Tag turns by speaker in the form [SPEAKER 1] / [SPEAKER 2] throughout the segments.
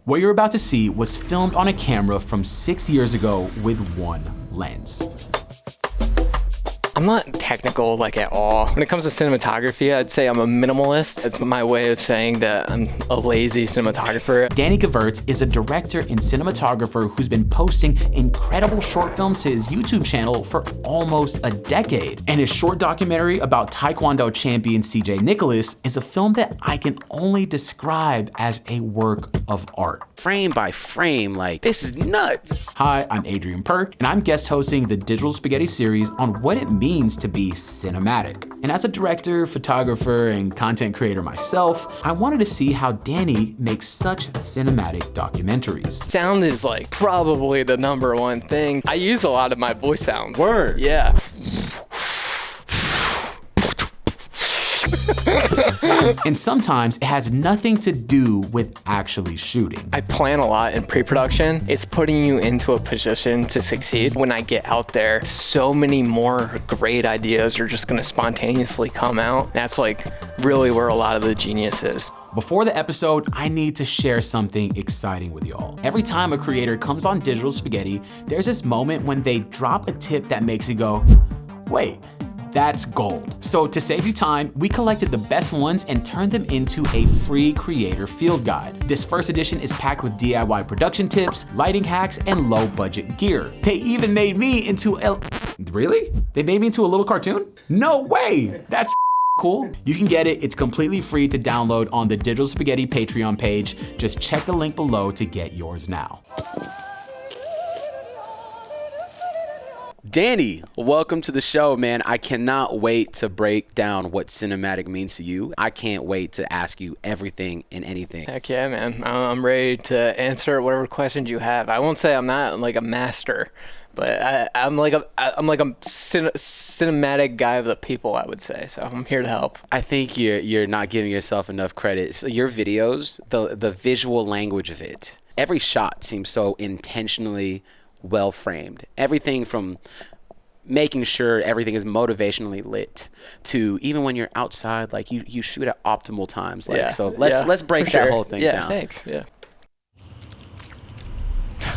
[SPEAKER 1] What you're about to see was filmed on a camera from 6 years ago with one lens.
[SPEAKER 2] I'm not technical like at all. When it comes to cinematography, I'd say I'm a minimalist. It's my way of saying that I'm a lazy cinematographer.
[SPEAKER 1] Danny Gevirtz is a director and cinematographer who's been posting incredible short films to his YouTube channel for almost a decade. And his short documentary about Taekwondo champion CJ Nicholas is a film that I can only describe as a work of art.
[SPEAKER 3] Frame by frame, like, this is nuts.
[SPEAKER 1] Hi, I'm Adrian Perk, and I'm guest hosting the Digital Spaghetti series on what it means to be cinematic. And as a director, photographer, and content creator myself, I wanted to see how Danny makes such cinematic documentaries.
[SPEAKER 2] Sound is like probably the #1 thing. I use a lot of my voice sounds.
[SPEAKER 3] Word.
[SPEAKER 2] Yeah.
[SPEAKER 1] And sometimes it has nothing to do with actually shooting.
[SPEAKER 2] I plan a lot in pre-production. It's putting you into a position to succeed. When I get out there, so many more great ideas are just gonna spontaneously come out. That's like really where a lot of the genius is.
[SPEAKER 1] Before the episode, I need to share something exciting with y'all. Every time a creator comes on Digital Spaghetti, there's this moment when they drop a tip that makes you go, wait, that's gold. So to save you time, we collected the best ones and turned them into a free creator field guide. This first edition is packed with DIY production tips, lighting hacks, and low budget gear. They even made me into a... Really? They made me into a little cartoon? No way! That's cool. You can get it. It's completely free to download on the Digital Spaghetti Patreon page. Just check the link below to get yours now.
[SPEAKER 3] Danny, welcome to the show, man. I cannot wait to break down what cinematic means to you. I can't wait to ask you everything and anything.
[SPEAKER 2] Heck yeah, man. I'm ready to answer whatever questions you have. I won't say I'm not like a master, but I'm like a cinematic guy of the people, I would say. So I'm here to help.
[SPEAKER 3] I think you're not giving yourself enough credit. So your videos, the visual language of it, every shot seems so intentionally well framed. Everything from making sure everything is motivationally lit to even when you're outside, like you shoot at optimal times. Like, so let's break that whole thing down.
[SPEAKER 2] Yeah, thanks. Yeah.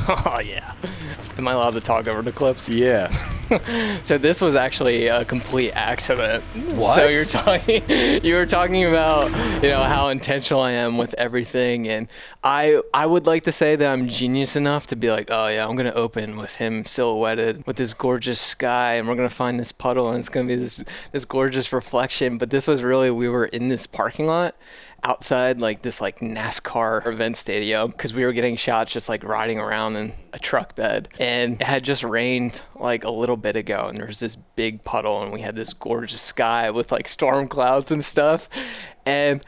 [SPEAKER 2] Oh yeah. Am I allowed to talk over the clips?
[SPEAKER 3] Yeah.
[SPEAKER 2] So this was actually a complete accident.
[SPEAKER 3] What?
[SPEAKER 2] So you were talking about, how intentional I am with everything, and I would like to say that I'm genius enough to be like, oh yeah, I'm gonna open with him silhouetted with this gorgeous sky, and we're gonna find this puddle, and it's gonna be this gorgeous reflection. But this was really, we were in this parking lot outside like this like NASCAR event stadium because we were getting shots just like riding around in a truck bed, and it had just rained like a little bit ago, and there's this big puddle, and we had this gorgeous sky with like storm clouds and stuff. And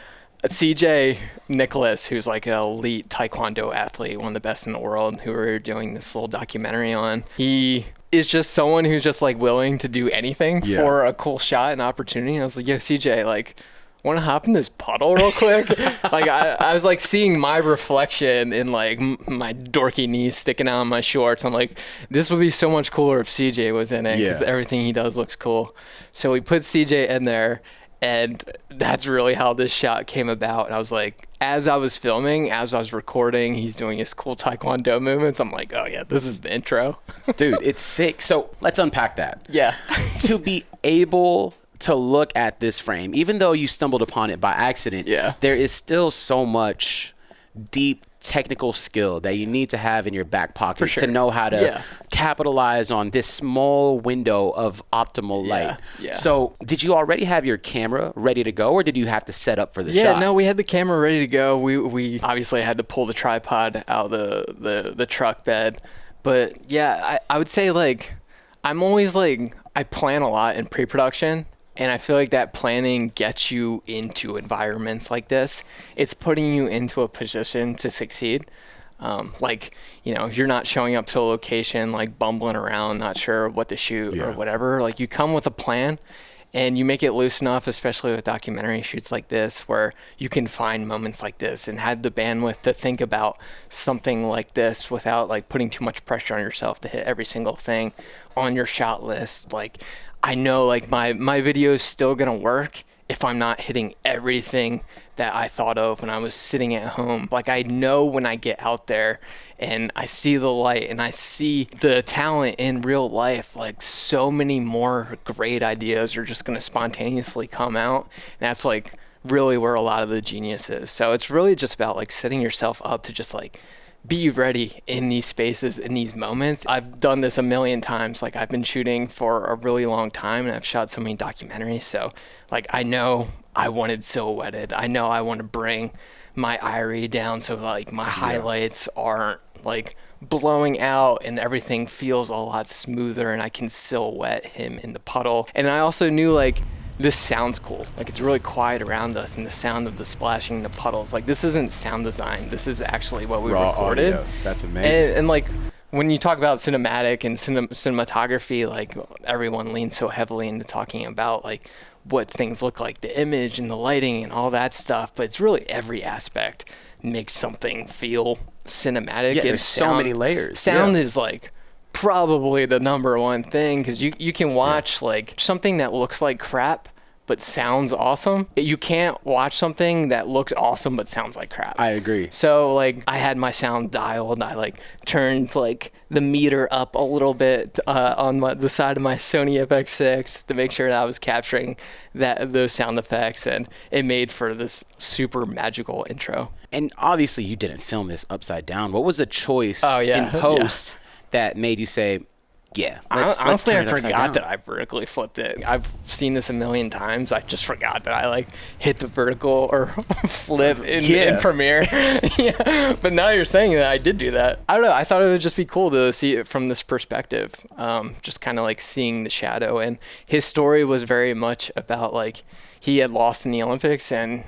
[SPEAKER 2] CJ Nicholas, who's like an elite Taekwondo athlete, one of the best in the world, who we're doing this little documentary on, he is just someone who's just like willing to do anything for a cool shot and opportunity. And I was like, yo, CJ, like, want to hop in this puddle real quick? Like I was like seeing my reflection in like my dorky knees sticking out of my shorts. I'm like, this would be so much cooler if CJ was in it because everything he does looks cool. So we put CJ in there, and that's really how this shot came about. And I was like, as I was filming, as I was recording, he's doing his cool Taekwondo movements. I'm like, oh yeah, this is the intro.
[SPEAKER 3] Dude, it's sick. So let's unpack that.
[SPEAKER 2] Yeah.
[SPEAKER 3] To be able to look at this frame, even though you stumbled upon it by accident, there is still so much deep technical skill that you need to have in your back pocket to know how to capitalize on this small window of optimal light. So did you already have your camera ready to go, or did you have to set up for the shot?
[SPEAKER 2] Yeah, no, we had the camera ready to go. We obviously had to pull the tripod out of the truck bed. But yeah, I would say like, I'm always like, I plan a lot in pre-production. And I feel like that planning gets you into environments like this. It's putting you into a position to succeed. You're not showing up to a location like bumbling around, not sure what to shoot or whatever. Like, you come with a plan and you make it loose enough, especially with documentary shoots like this, where you can find moments like this and have the bandwidth to think about something like this without like putting too much pressure on yourself to hit every single thing on your shot list. Like, I know like my video is still gonna work if I'm not hitting everything that I thought of when I was sitting at home. Like, I know when I get out there and I see the light and I see the talent in real life, like so many more great ideas are just going to spontaneously come out. And that's like really where a lot of the genius is. So it's really just about like setting yourself up to just like be ready in these spaces, in these moments. I've done this a million times. Like, I've been shooting for a really long time and I've shot so many documentaries. So like, I know I wanted silhouetted. I know I want to bring my irie down so like my highlights aren't like blowing out and everything feels a lot smoother and I can silhouette him in the puddle. And I also knew like, this sounds cool. Like, it's really quiet around us and the sound of the splashing in the puddles. Like, this isn't sound design. This is actually what we recorded.
[SPEAKER 3] Audio. That's amazing.
[SPEAKER 2] And like, when you talk about cinematic and cinematography, like everyone leans so heavily into talking about like what things look like, the image and the lighting and all that stuff. But it's really every aspect makes something feel cinematic.
[SPEAKER 3] Yeah,
[SPEAKER 2] and
[SPEAKER 3] there's so many layers.
[SPEAKER 2] Sound is like probably the number one thing, because you can watch like something that looks like crap but sounds awesome. You can't watch something that looks awesome but sounds like crap.
[SPEAKER 3] I agree.
[SPEAKER 2] So like, I had my sound dialed. I like turned like the meter up a little bit on the side of my Sony FX6 to make sure that I was capturing those sound effects, and it made for this super magical intro.
[SPEAKER 3] And obviously you didn't film this upside down. What was the choice
[SPEAKER 2] in
[SPEAKER 3] post that made you say,
[SPEAKER 2] honestly, I forgot that I vertically flipped it. I've seen this a million times. I just forgot that I like hit the vertical or flip in Premiere. Yeah. But now you're saying that, I did do that. I don't know. I thought it would just be cool to see it from this perspective. Just kind of like seeing the shadow. And his story was very much about like, he had lost in the Olympics, and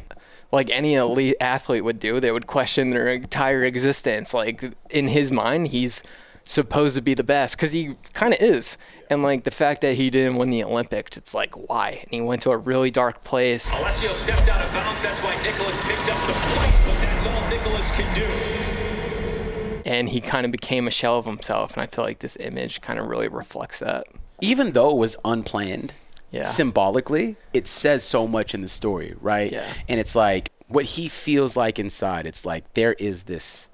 [SPEAKER 2] like any elite athlete would do, they would question their entire existence. Like, in his mind, he's supposed to be the best, because he kind of is. And like, the fact that he didn't win the Olympics, it's like, why? And he went to a really dark place.
[SPEAKER 4] Alessio stepped out of bounds. That's why Nicholas picked up the point, but that's all Nicholas can do.
[SPEAKER 2] And he kind of became a shell of himself, and I feel like this image kind of really reflects that.
[SPEAKER 3] Even though it was unplanned, symbolically, it says so much in the story, right?
[SPEAKER 2] Yeah.
[SPEAKER 3] And it's like, what he feels like inside, it's like, there is this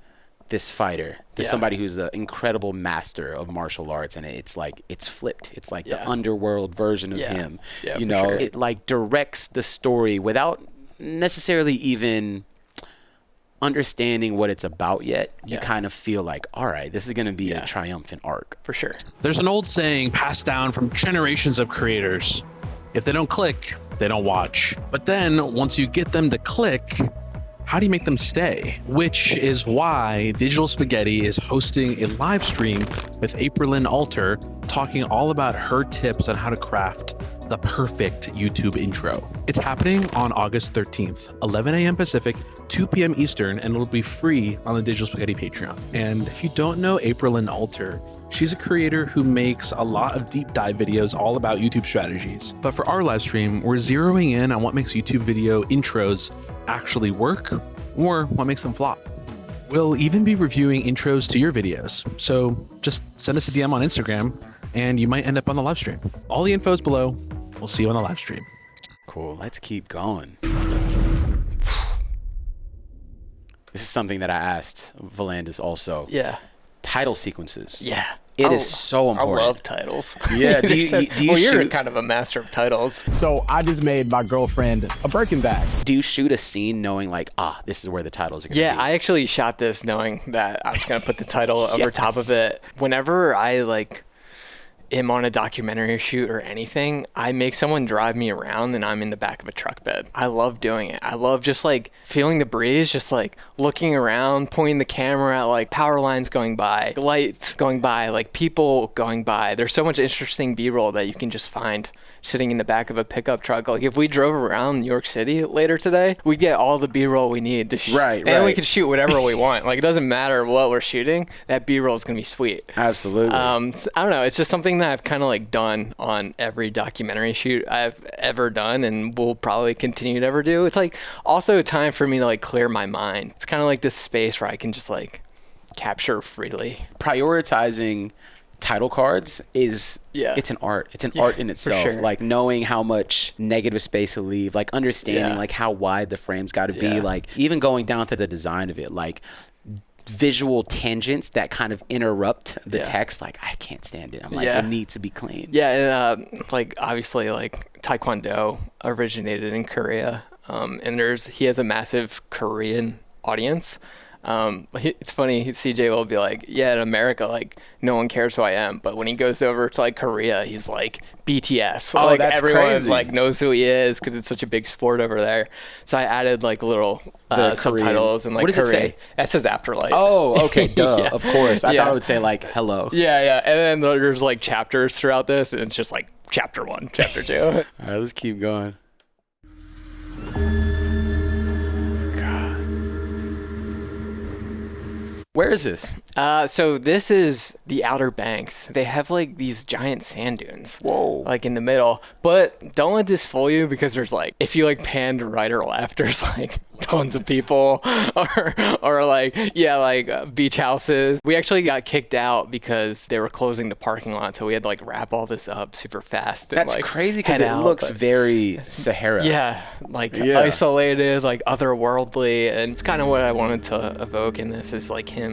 [SPEAKER 3] fighter, somebody who's an incredible master of martial arts, and it's like, it's flipped. It's like the underworld version of him.
[SPEAKER 2] Yeah,
[SPEAKER 3] you know,
[SPEAKER 2] sure.
[SPEAKER 3] it like directs the story without necessarily even understanding what it's about yet. You kind of feel like, all right, this is going to be a triumphant arc.
[SPEAKER 2] For sure.
[SPEAKER 5] There's an old saying passed down from generations of creators: if they don't click, they don't watch. But then once you get them to click, how do you make them stay? Which is why Digital Spaghetti is hosting a live stream with Aprilyn Alter, talking all about her tips on how to craft the perfect YouTube intro. It's happening on August 13th, 11 a.m. Pacific, 2 p.m. Eastern, and it'll be free on the Digital Spaghetti Patreon. And if you don't know Aprilyn Alter, she's a creator who makes a lot of deep dive videos all about YouTube strategies. But for our live stream, we're zeroing in on what makes YouTube video intros actually work, or what makes them flop. We'll even be reviewing intros to your videos, so just send us a DM on Instagram and you might end up on the live stream. All the info is below. We'll see you on the live stream.
[SPEAKER 3] Cool, let's keep going. This is something that I asked Volandis also.
[SPEAKER 2] Yeah.
[SPEAKER 3] Title sequences.
[SPEAKER 2] Yeah.
[SPEAKER 3] It is so important.
[SPEAKER 2] I love titles.
[SPEAKER 3] Yeah. Do you
[SPEAKER 2] you're
[SPEAKER 3] shoot?
[SPEAKER 2] kind of a master of titles.
[SPEAKER 6] So I just made my girlfriend a Birkin bag.
[SPEAKER 3] Do you shoot a scene knowing like, this is where the titles are going to be?
[SPEAKER 2] Yeah, I actually shot this knowing that I was going to put the title over top of it. Whenever I like am on a documentary shoot or anything, I make someone drive me around and I'm in the back of a truck bed. I love doing it. I love just like feeling the breeze, just like looking around, pointing the camera at like power lines going by, lights going by, like people going by. There's so much interesting B-roll that you can just find sitting in the back of a pickup truck. Like if we drove around New York City later today, we'd get all the B-roll we need to shoot.
[SPEAKER 3] Right.
[SPEAKER 2] And we could shoot whatever we want. Like it doesn't matter what we're shooting. That B-roll is going to be sweet.
[SPEAKER 3] Absolutely.
[SPEAKER 2] So, I don't know. It's just something that I've kind of like done on every documentary shoot I've ever done and will probably continue to ever do. It's like also a time for me to like clear my mind. It's kind of like this space where I can just like capture freely.
[SPEAKER 3] Prioritizing title cards is it's an art. It's an art in itself.
[SPEAKER 2] sure.
[SPEAKER 3] Like knowing how much negative space to leave, like understanding like how wide the frame's got to be, like even going down to the design of it, like visual tangents that kind of interrupt the text. Like I can't stand it. I'm like it needs to be clean.
[SPEAKER 2] And, like obviously like Taekwondo originated in Korea, and he has a massive Korean audience. It's funny, CJ will be like, yeah, in America, like no one cares who I am, but when he goes over to like Korea, he's like BTS.
[SPEAKER 3] Oh,
[SPEAKER 2] like
[SPEAKER 3] that's
[SPEAKER 2] everyone
[SPEAKER 3] crazy.
[SPEAKER 2] like knows who he is because it's such a big sport over there. So I added like little subtitles and like
[SPEAKER 3] what does
[SPEAKER 2] Korean.
[SPEAKER 3] it say?
[SPEAKER 2] That says Afterlife.
[SPEAKER 3] Oh, okay, duh,
[SPEAKER 2] Yeah.
[SPEAKER 3] of course. I
[SPEAKER 2] Yeah.
[SPEAKER 3] thought it would say like hello.
[SPEAKER 2] Yeah, and then there's like chapters throughout this, and it's just like chapter 1, chapter 2.
[SPEAKER 3] All right, let's keep going. Where is this?
[SPEAKER 2] So this is the Outer Banks. They have like these giant sand dunes.
[SPEAKER 3] Whoa.
[SPEAKER 2] Like in the middle. But don't let this fool you because there's like, if you like pan to right or left, there's like tons of people or like, beach houses. We actually got kicked out because they were closing the parking lot. So we had to like wrap all this up super fast. And,
[SPEAKER 3] That's
[SPEAKER 2] like,
[SPEAKER 3] crazy because
[SPEAKER 2] head
[SPEAKER 3] it
[SPEAKER 2] out,
[SPEAKER 3] looks
[SPEAKER 2] but-
[SPEAKER 3] very Sahara.
[SPEAKER 2] Yeah, like isolated, like otherworldly, and it's kind of what I wanted to evoke in this is like him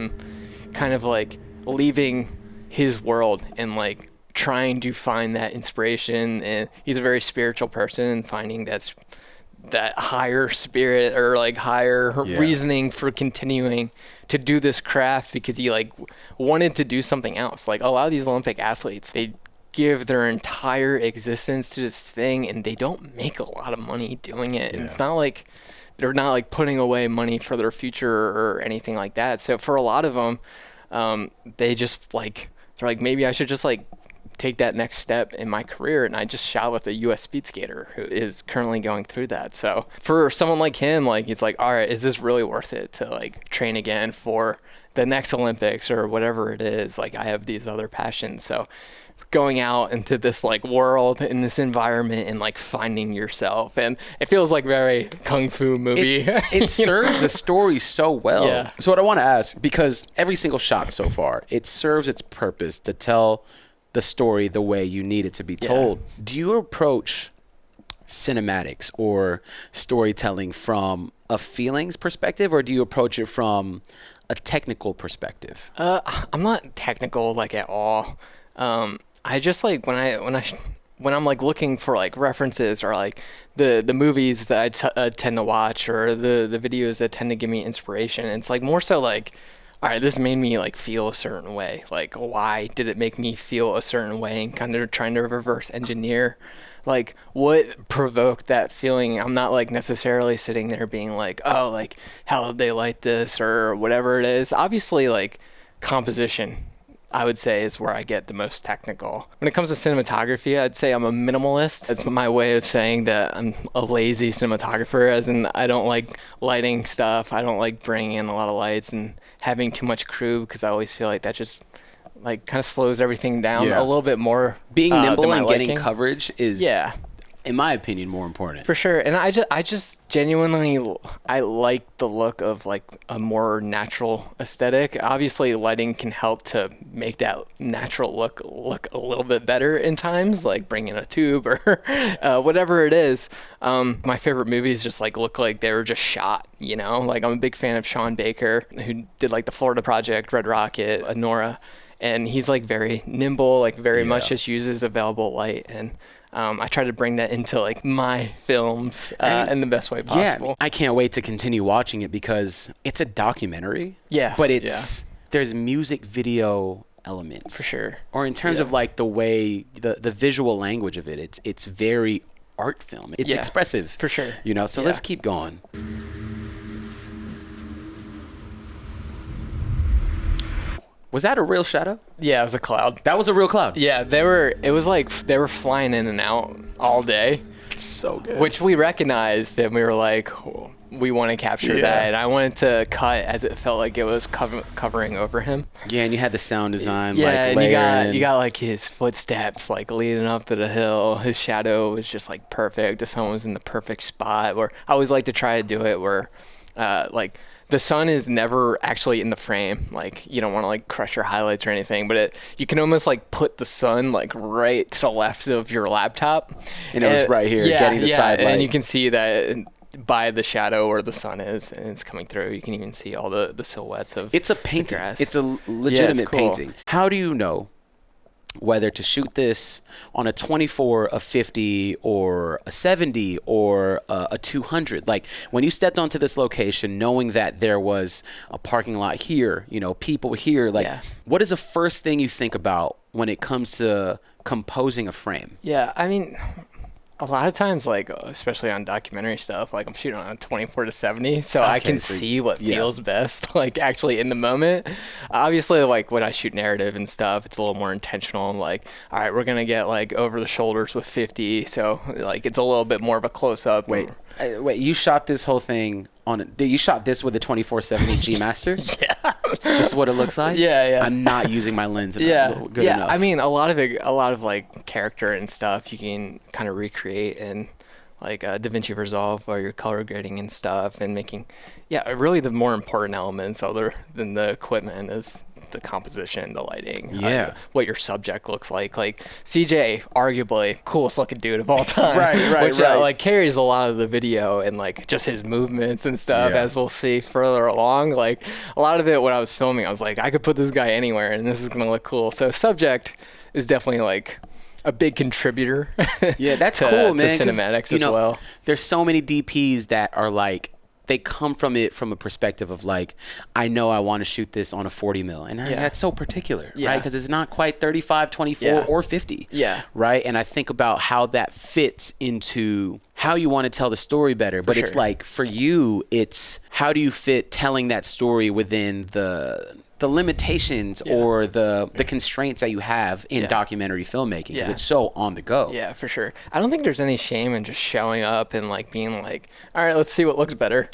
[SPEAKER 2] kind of like leaving his world and like trying to find that inspiration. And he's a very spiritual person, finding that higher spirit or like higher reasoning for continuing to do this craft because he like wanted to do something else. Like a lot of these Olympic athletes, they give their entire existence to this thing and they don't make a lot of money doing it. And it's not like they're not like putting away money for their future or anything like that. So for a lot of them, they just like, they're like, maybe I should just like take that next step in my career. And I just shot with a US speed skater who is currently going through that. So for someone like him, like it's like, all right, is this really worth it to like train again for the next Olympics or whatever it is? Like I have these other passions. So going out into this like world in this environment and like finding yourself, and it feels like very kung fu movie.
[SPEAKER 3] It serves the story so well.
[SPEAKER 2] Yeah.
[SPEAKER 3] So what I want to ask, because every single shot so far, it serves its purpose to tell the story the way you need it to be told. Do you approach cinematics or storytelling from a feelings perspective, or do you approach it from a technical perspective?
[SPEAKER 2] I'm not technical like at all. I just like when I'm like looking for like references or like the movies that I tend to watch or the videos that tend to give me inspiration. It's like more so like, all right, this made me like feel a certain way. Like, why did it make me feel a certain way? And kind of trying to reverse engineer like what provoked that feeling. I'm not like necessarily sitting there being like, oh, like how did they like this or whatever it is. Obviously, like composition, I would say, is where I get the most technical. When it comes to cinematography, I'd say I'm a minimalist. It's my way of saying that I'm a lazy cinematographer, as in I don't like lighting stuff. I don't like bringing in a lot of lights and having too much crew because I always feel like that just like kind of slows everything down a little bit more.
[SPEAKER 3] Being nimble and getting
[SPEAKER 2] liking.
[SPEAKER 3] coverage is, in my opinion, more important.
[SPEAKER 2] For sure. And I just genuinely, I like the look of like a more natural aesthetic. Obviously lighting can help to make that natural look a little bit better in times, like bring in a tube or whatever it is. My favorite movies just like look like they were just shot, you know? Like I'm a big fan of Sean Baker, who did like the Florida Project, Red Rocket, Nora. And he's like very nimble, like very much just uses available light. And I try to bring that into like my films in the best way possible.
[SPEAKER 3] Yeah, I can't wait to continue watching it because it's a documentary.
[SPEAKER 2] Yeah.
[SPEAKER 3] But there's music video elements.
[SPEAKER 2] For sure.
[SPEAKER 3] Or in terms of like the way, the visual language of it, it's very art film. It's expressive.
[SPEAKER 2] For sure.
[SPEAKER 3] You know, so let's keep going. Was that a real shadow?
[SPEAKER 2] Yeah, it was a cloud.
[SPEAKER 3] That was a real cloud.
[SPEAKER 2] Yeah, it was like they were flying in and out all day.
[SPEAKER 3] It's so good.
[SPEAKER 2] Which we recognized, and we were like, oh, we want to capture that. And I wanted to cut as it felt like it was covering over him.
[SPEAKER 3] Yeah, and you had the sound design.
[SPEAKER 2] Yeah,
[SPEAKER 3] like,
[SPEAKER 2] and you got like his footsteps like leading up to the hill. His shadow was just like perfect. The sun was in the perfect spot. Where I always like to try to do it where like the sun is never actually in the frame. Like, you don't want to like crush your highlights or anything, but you can almost like put the sun like right to the left of your laptop.
[SPEAKER 3] And it was right here, getting the side light.
[SPEAKER 2] And you can see that by the shadow where the sun is, and it's coming through. You can even see all the silhouettes of
[SPEAKER 3] It's a painting.
[SPEAKER 2] grass.
[SPEAKER 3] It's a legitimate
[SPEAKER 2] it's cool.
[SPEAKER 3] painting. How do you know whether to shoot this on a 24, a 50, or a 70, or a 200? Like, when you stepped onto this location, knowing that there was a parking lot here, you know, people here, like, what is the first thing you think about when it comes to composing a frame?
[SPEAKER 2] Yeah, I mean, a lot of times, like, especially on documentary stuff, like I'm shooting on a 24 to 70, so I can see what feels best, like actually in the moment. Obviously, like when I shoot narrative and stuff, it's a little more intentional. I'm like, all right, we're gonna get like over the shoulders with 50, so like it's a little bit more of a close up.
[SPEAKER 3] Wait, you shot this whole thing on? You shot this with a 24-70 G Master?
[SPEAKER 2] Yeah.
[SPEAKER 3] This is what it looks like.
[SPEAKER 2] Yeah.
[SPEAKER 3] I'm not using my lens. Good enough.
[SPEAKER 2] I mean, a lot of like character and stuff you can kind of recreate in like DaVinci Resolve, or your color grading and stuff, and making, really the more important elements other than the equipment is the composition, the lighting, what your subject looks like. Like CJ, arguably coolest looking dude of all time, which like carries a lot of the video and like just his movements and stuff, as we'll see further along. Like a lot of it when I was filming, I was like, I could put this guy anywhere and this is gonna look cool. So subject is definitely like a big contributor.
[SPEAKER 3] That's
[SPEAKER 2] to,
[SPEAKER 3] cool, man.
[SPEAKER 2] To cinematics as well.
[SPEAKER 3] There's so many DPs that are like, they come from it from a perspective of like, I know I want to shoot this on a 40 mil, and that's so particular, right? Because it's not quite 35, 24, or 50, right? And I think about how that fits into how you want to tell the story better. But it's like, for you, it's how do you fit telling that story within the limitations or the constraints that you have in documentary filmmaking, because it's so on the go.
[SPEAKER 2] Yeah, for sure. I don't think there's any shame in just showing up and like being like, all right, let's see what looks better.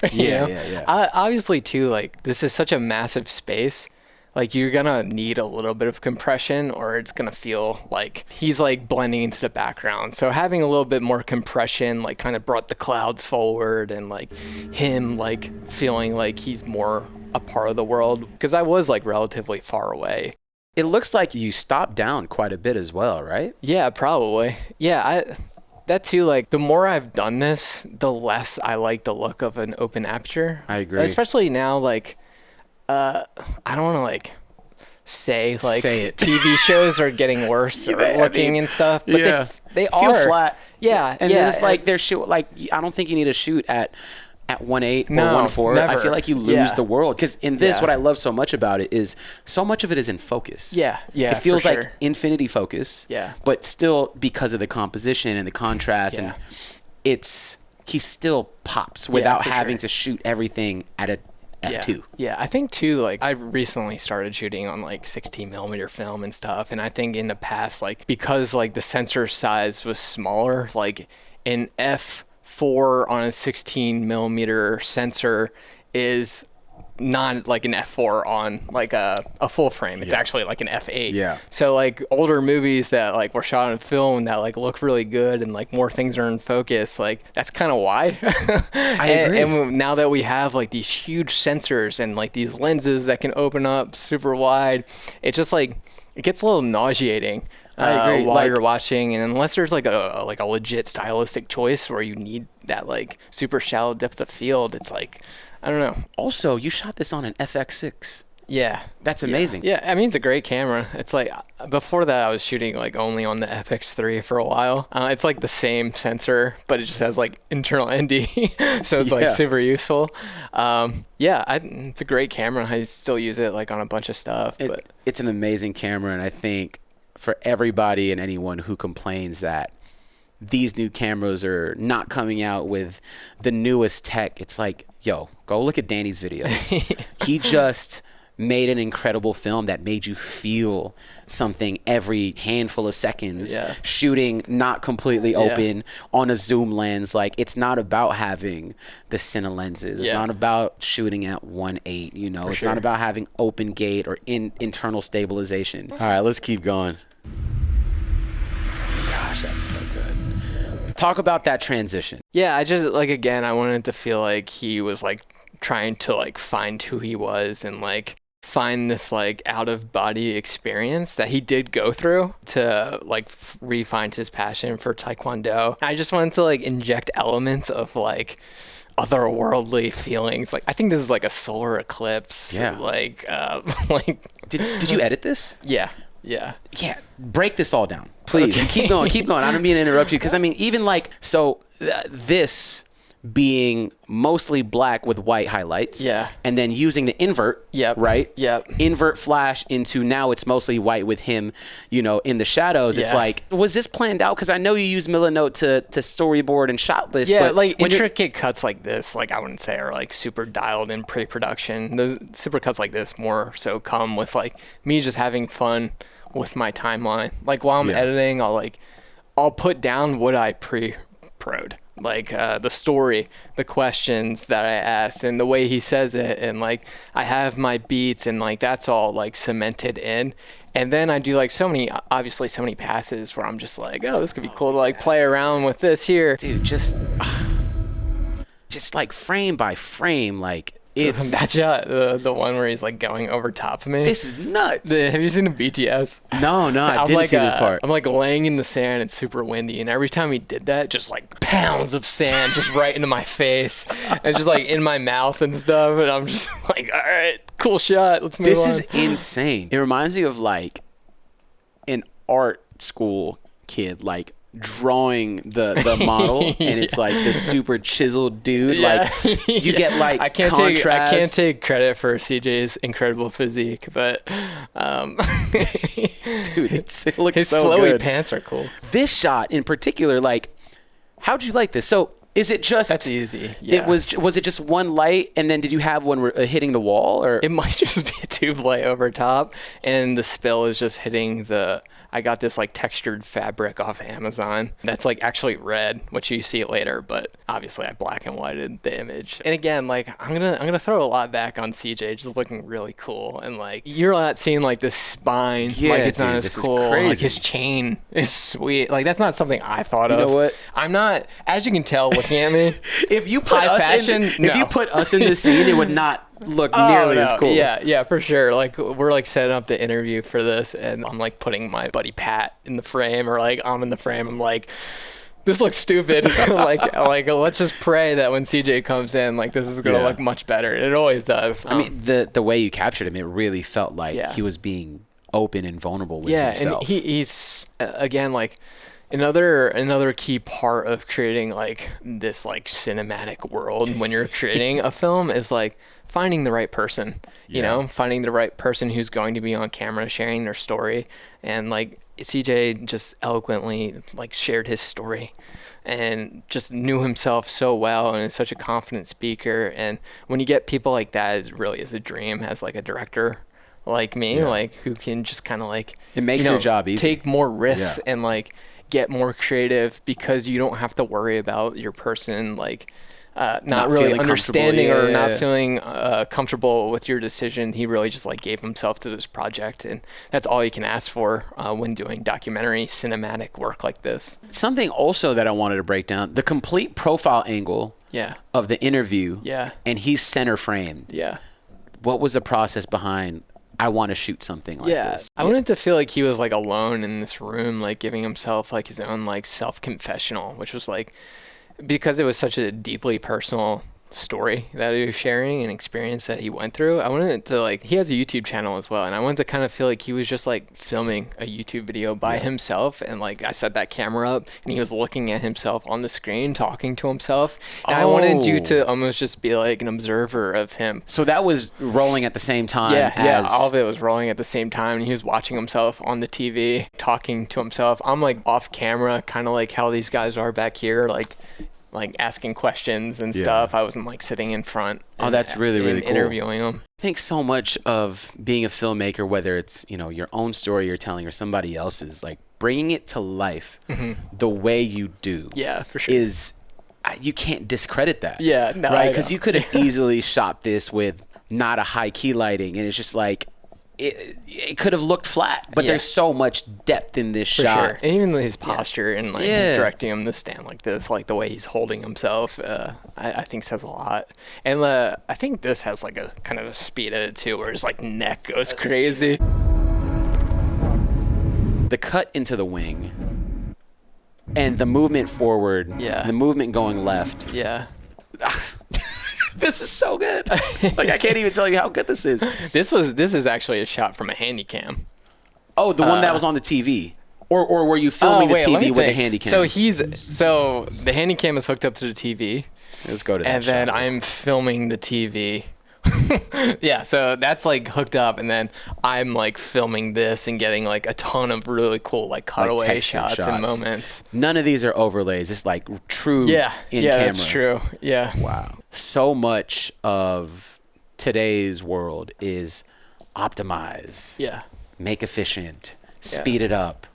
[SPEAKER 2] Obviously too, like this is such a massive space. Like you're gonna need a little bit of compression, or it's gonna feel like he's like blending into the background. So having a little bit more compression like kind of brought the clouds forward, and like him like feeling like he's more a part of the world, because I was like relatively far away.
[SPEAKER 3] It looks like you stopped down quite a bit as well, right?
[SPEAKER 2] Yeah, probably. Yeah, that too, like the more I've done this, the less I like the look of an open aperture.
[SPEAKER 3] I agree.
[SPEAKER 2] Especially now, like I don't want to like say it. TV shows are getting worse looking and stuff, but they
[SPEAKER 3] feel
[SPEAKER 2] are
[SPEAKER 3] flat.
[SPEAKER 2] Yeah,
[SPEAKER 3] and then it's like they're shoot like, I don't think you need to shoot at 1.8 or 1.4.
[SPEAKER 2] Never.
[SPEAKER 3] I feel like you lose the world, because in this, what I love so much about it is so much of it is in focus. It feels like infinity focus. But still, because of the composition and the contrast, and he still pops without having to shoot everything at a f2.
[SPEAKER 2] Yeah, I think too, like I've recently started shooting on like 16 millimeter film and stuff, and I think in the past, like because like the sensor size was smaller, like an f4 on a 16 millimeter sensor is not like an f4 on like a full frame. It's actually like an f8. So like older movies that like were shot on film that like look really good and like more things are in focus, like that's kind of why.
[SPEAKER 3] I agree.
[SPEAKER 2] And now that we have like these huge sensors and like these lenses that can open up super wide, it just like it gets a little nauseating.
[SPEAKER 3] I agree.
[SPEAKER 2] While you're watching, and unless there's like a legit stylistic choice where you need that like super shallow depth of field, it's like, I don't know.
[SPEAKER 3] Also, you shot this on an FX6.
[SPEAKER 2] Yeah.
[SPEAKER 3] That's amazing.
[SPEAKER 2] Yeah, I mean, it's a great camera. It's like, before that, I was shooting like only on the FX3 for a while. It's like the same sensor, but it just has like internal ND. So it's like super useful. It's a great camera. I still use it like on a bunch of stuff.
[SPEAKER 3] It's an amazing camera, and I think for everybody and anyone who complains that these new cameras are not coming out with the newest tech, it's like, yo, go look at Danny's videos. He just made an incredible film that made you feel something every handful of seconds, shooting not completely open on a zoom lens. Like, it's not about having the Cine lenses. It's not about shooting at 1.8, you know. It's not about having open gate or internal stabilization. All right, let's keep going. Gosh, that's so good. Talk about that transition.
[SPEAKER 2] Yeah, I just like, again, I wanted to feel like he was like trying to like find who he was and like find this like out of body experience that he did go through to like re-find his passion for Taekwondo. I just wanted to like inject elements of like otherworldly feelings. Like I think this is like a solar eclipse.
[SPEAKER 3] Yeah.
[SPEAKER 2] Like
[SPEAKER 3] Did you edit this?
[SPEAKER 2] Yeah.
[SPEAKER 3] Break this all down, please. Okay. Keep going. I don't mean to interrupt you because I mean even like this being mostly black with white highlights.
[SPEAKER 2] Yeah.
[SPEAKER 3] And then using the invert.
[SPEAKER 2] Yep.
[SPEAKER 3] Right.
[SPEAKER 2] Yep.
[SPEAKER 3] Invert flash into now it's mostly white with him, in the shadows. It's like, was this planned out? Because I know you use Milanote to storyboard and shot list.
[SPEAKER 2] Yeah,
[SPEAKER 3] but
[SPEAKER 2] like intricate cuts like this, like I wouldn't say are like super dialed in pre-production. Those super cuts like this more so come with like me just having fun with my timeline. Like while I'm editing, I'll put down what I pre-prod. Like the story, the questions that I asked, and the way he says it, and like I have my beats, and like that's all like cemented in. And then I do like so many passes where I'm just like, oh, this could be cool to like play around with this here.
[SPEAKER 3] Dude, just like frame by frame, like it's
[SPEAKER 2] that shot, the one where he's like going over top of me.
[SPEAKER 3] This is nuts.
[SPEAKER 2] Have you seen the BTS?
[SPEAKER 3] No, I didn't see this part.
[SPEAKER 2] I'm like laying in the sand. It's super windy, and every time he did that, just like pounds of sand just right into my face, and just like in my mouth and stuff. And I'm just like, all right, cool shot. Let's move on.
[SPEAKER 3] This is insane. It reminds me of like an art school kid, like drawing the model and it's like this super chiseled dude. Like you get like
[SPEAKER 2] I can't take credit for CJ's incredible physique, but
[SPEAKER 3] dude, it looks
[SPEAKER 2] his
[SPEAKER 3] so
[SPEAKER 2] flowy
[SPEAKER 3] good.
[SPEAKER 2] pants are cool.
[SPEAKER 3] This shot in particular, like, how'd you like this? So is it just
[SPEAKER 2] that's easy? Yeah.
[SPEAKER 3] Was it just one light, and then did you have one hitting the wall, or
[SPEAKER 2] it might just be a tube light over top, and the spill is just hitting the. I got this like textured fabric off Amazon that's like actually red, which you see it later, but obviously I black and whited the image. And again, like I'm gonna throw a lot back on CJ, just looking really cool, and like you're not seeing like the spine, like it's not as cool. Like his chain is sweet. Like that's not something I thought of.
[SPEAKER 3] You know what?
[SPEAKER 2] I'm not, as you can tell looking at me.
[SPEAKER 3] If you put us in the scene, it would not look nearly as cool.
[SPEAKER 2] Yeah, for sure. Like we're like setting up the interview for this, and I'm like putting my buddy Pat in the frame, or like I'm in the frame. I'm like, this looks stupid. like let's just pray that when CJ comes in, like this is gonna look much better. It always does.
[SPEAKER 3] I mean, the way you captured him, it really felt like he was being open and vulnerable with himself.
[SPEAKER 2] And he's again like. Another key part of creating like this like cinematic world when you're creating a film is like finding the right person, finding the right person who's going to be on camera sharing their story. And like CJ just eloquently like shared his story and just knew himself so well and is such a confident speaker. And when you get people like that, it really is a dream as like a director like me, like who can just kind of like,
[SPEAKER 3] it makes your job easy.
[SPEAKER 2] Take more risks and like get more creative because you don't have to worry about your person like not really understanding or not feeling comfortable with your decision. He really just like gave himself to this project, and that's all you can ask for when doing documentary cinematic work like this.
[SPEAKER 3] Something also that I wanted to break down, the complete profile angle of the interview, and he's center framed. What was the process behind I want to shoot something like this?
[SPEAKER 2] I wanted to feel like he was like alone in this room, like giving himself like his own like self-confessional, which was like, because it was such a deeply personal story that he was sharing, an experience that he went through. I wanted it to like, he has a YouTube channel as well, and I wanted to kind of feel like he was just like filming a YouTube video by himself, and like I set that camera up and he was looking at himself on the screen talking to himself, and I wanted you to almost just be like an observer of him.
[SPEAKER 3] So that was rolling at the same time.
[SPEAKER 2] All of it was rolling at the same time, and he was watching himself on the TV talking to himself. I'm like off camera, kind of like how these guys are back here, like asking questions and stuff. I wasn't like sitting in front.
[SPEAKER 3] That's really cool.
[SPEAKER 2] Interviewing them.
[SPEAKER 3] I think so much of being a filmmaker, whether it's, your own story you're telling or somebody else's, like bringing it to life the way you do.
[SPEAKER 2] Yeah, for sure.
[SPEAKER 3] You can't discredit that.
[SPEAKER 2] Yeah, no,
[SPEAKER 3] right? Because you could have easily shot this with not a high key lighting, and it's just like, it could have looked flat, but there's so much depth in this shot.
[SPEAKER 2] Sure. And even his posture and like directing him to stand like this, like the way he's holding himself, I think says a lot. And I think this has like a kind of a speed edit too, where his like neck goes crazy.
[SPEAKER 3] The cut into the wing and the movement forward, the movement going left.
[SPEAKER 2] Yeah.
[SPEAKER 3] This is so good. Like, I can't even tell you how good this is.
[SPEAKER 2] This is actually a shot from a handy-cam.
[SPEAKER 3] Oh, the one that was on the TV. Or were you filming the TV with a handy cam?
[SPEAKER 2] So the handy cam is hooked up to the TV.
[SPEAKER 3] Let's go to that.
[SPEAKER 2] And then I'm filming the TV. Yeah, so that's like hooked up, and then I'm like filming this and getting like a ton of really cool like cutaway shots and moments.
[SPEAKER 3] None of these are overlays. It's like true in camera.
[SPEAKER 2] That's true. Yeah.
[SPEAKER 3] Wow. So much of today's world is optimize.
[SPEAKER 2] Yeah.
[SPEAKER 3] Make efficient. Speed it up.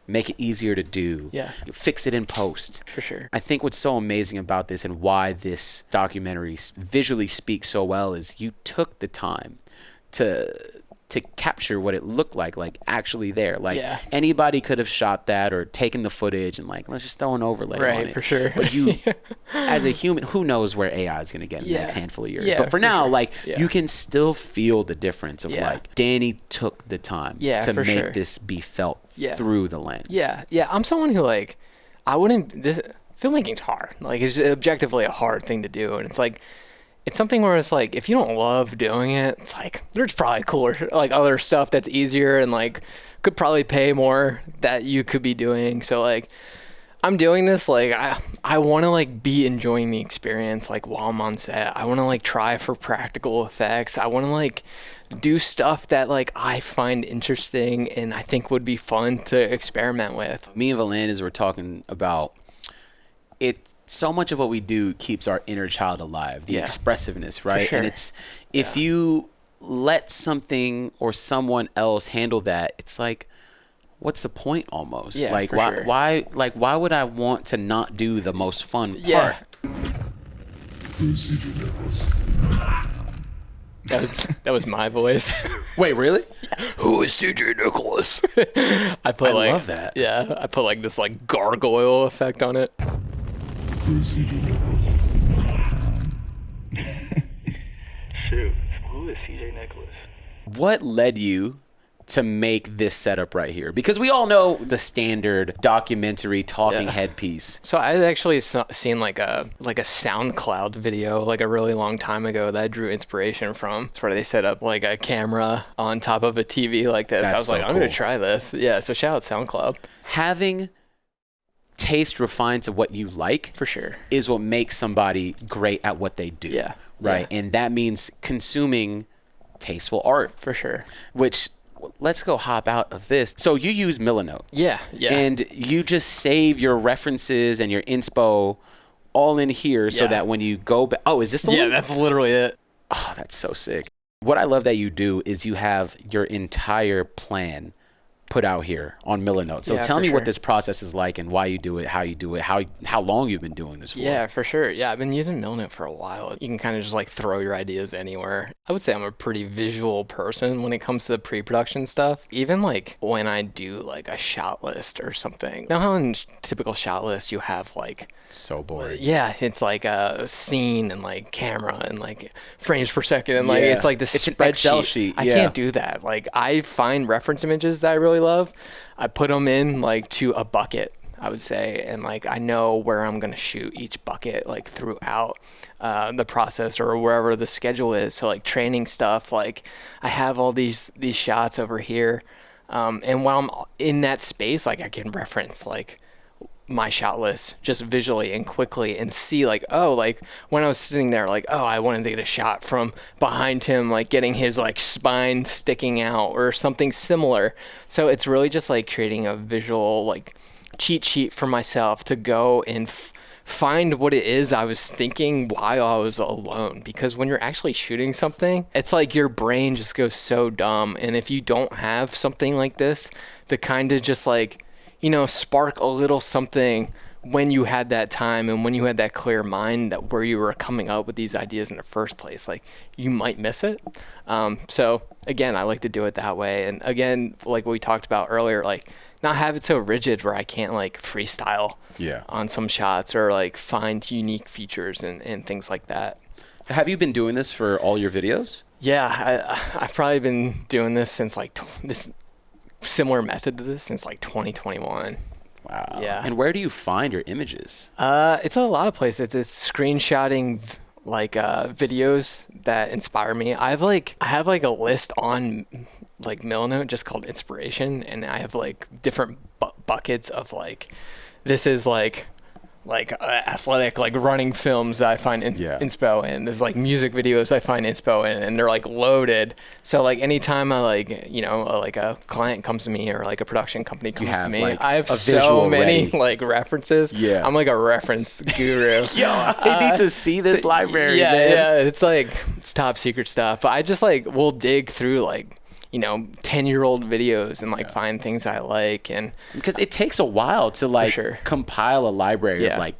[SPEAKER 3] Make it easier to do.
[SPEAKER 2] Yeah.
[SPEAKER 3] Fix it in post.
[SPEAKER 2] For sure.
[SPEAKER 3] I think what's so amazing about this and why this documentary visually speaks so well is you took the time to capture what it looked like actually there. Like anybody could have shot that or taken the footage and like, let's just throw an overlay on it.
[SPEAKER 2] Right, for sure.
[SPEAKER 3] But you, as a human, who knows where AI is going to get in the next handful of years.
[SPEAKER 2] Yeah,
[SPEAKER 3] but for now,
[SPEAKER 2] sure.
[SPEAKER 3] like you can still feel the difference of like Danny took the time to make this be felt through the lens.
[SPEAKER 2] Yeah. I'm someone who like, filmmaking's hard. Like it's objectively a hard thing to do. And it's like, it's something where it's like, if you don't love doing it, it's like, there's probably cooler, like other stuff that's easier and like could probably pay more that you could be doing. So like, I'm doing this, like, I want to like be enjoying the experience, like while I'm on set. I want to like try for practical effects. I want to like do stuff that like I find interesting and I think would be fun to experiment with.
[SPEAKER 3] Me and Valandis were talking about it. So much of what we do keeps our inner child alive, the expressiveness, right?
[SPEAKER 2] Sure.
[SPEAKER 3] And it's if you let something or someone else handle that, it's like, what's the point almost?
[SPEAKER 2] Yeah,
[SPEAKER 3] like why would I want to not do the most fun part?
[SPEAKER 2] Yeah. That was my voice.
[SPEAKER 3] Wait, really?
[SPEAKER 2] Who is CJ Nicholas? I
[SPEAKER 3] love that.
[SPEAKER 2] Yeah, I put like this like gargoyle effect on it.
[SPEAKER 7] Shoot, who is CJ Nicholas?
[SPEAKER 3] What led you to make this setup right here? Because we all know the standard documentary talking headpiece.
[SPEAKER 2] So I had actually seen like a SoundCloud video like a really long time ago that I drew inspiration from. It's where they set up like a camera on top of a TV like this. I was like, I'm gonna try this. Yeah, so shout out SoundCloud.
[SPEAKER 3] Having taste refined to what you like
[SPEAKER 2] for sure
[SPEAKER 3] is what makes somebody great at what they do. Right. And that means consuming tasteful art
[SPEAKER 2] for sure,
[SPEAKER 3] which let's go hop out of this. So you use Milanote.
[SPEAKER 2] Yeah.
[SPEAKER 3] And you just save your references and your inspo all in here so that when you go back, is this the one?
[SPEAKER 2] Yeah, that's literally it.
[SPEAKER 3] Oh, that's so sick. What I love that you do is you have your entire plan put out here on Milanote. So tell me what this process is like and why you do it, how you do it, how long you've been doing this for.
[SPEAKER 2] Yeah, for sure. Yeah, I've been using Milanote for a while. You can kind of just like throw your ideas anywhere. I would say I'm a pretty visual person when it comes to pre-production stuff. Even like when I do like a shot list or something. Now how in typical shot lists you have like
[SPEAKER 3] so boring.
[SPEAKER 2] Yeah, it's like a scene and like camera and like frames per second and like it's like this
[SPEAKER 3] it's
[SPEAKER 2] spreadsheet.
[SPEAKER 3] An Excel sheet.
[SPEAKER 2] I can't do that. Like I find reference images that I really love. I put them in like to a bucket, I would say, and like I know where I'm gonna shoot each bucket like throughout the process or wherever the schedule is. So like training stuff, like I have all these shots over here, and while I'm in that space, like I can reference like my shot list just visually and quickly and see like, oh, like when I was sitting there, like, oh, I wanted to get a shot from behind him, like getting his like spine sticking out or something similar. So it's really just like creating a visual like cheat sheet for myself to go and find what it is I was thinking while I was alone. Because when you're actually shooting something, it's like your brain just goes so dumb. And if you don't have something like this, the kind of just like, you know, spark a little something when you had that time and when you had that clear mind that where you were coming up with these ideas in the first place, like you might miss it. So again, I like to do it that way. And again, like we talked about earlier, like not have it so rigid where I can't like freestyle on some shots or like find unique features and things like that.
[SPEAKER 3] Have you been doing this for all your videos?
[SPEAKER 2] Yeah, I've probably been doing this since like this similar method to this since like 2021.
[SPEAKER 3] Wow.
[SPEAKER 2] Yeah.
[SPEAKER 3] And where do you find your images?
[SPEAKER 2] It's a lot of places. It's screenshotting like videos that inspire me. I have like a list on like Milnote just called inspiration, and I have like different buckets of like this is like athletic like running films that I find inspo in. There's like music videos I find inspo in, and they're like loaded. So like anytime I like like a client comes to me or like a production company comes to me,
[SPEAKER 3] like
[SPEAKER 2] I have
[SPEAKER 3] a
[SPEAKER 2] so
[SPEAKER 3] visual
[SPEAKER 2] many
[SPEAKER 3] ready.
[SPEAKER 2] like references. Yeah, I'm like a reference guru.
[SPEAKER 3] Yo, I need to see this library. Man.
[SPEAKER 2] Yeah, it's top secret stuff. But I just like will dig through like 10-year-old videos and like find things I like, and
[SPEAKER 3] because it takes a while to like
[SPEAKER 2] sure.
[SPEAKER 3] compile a library of like,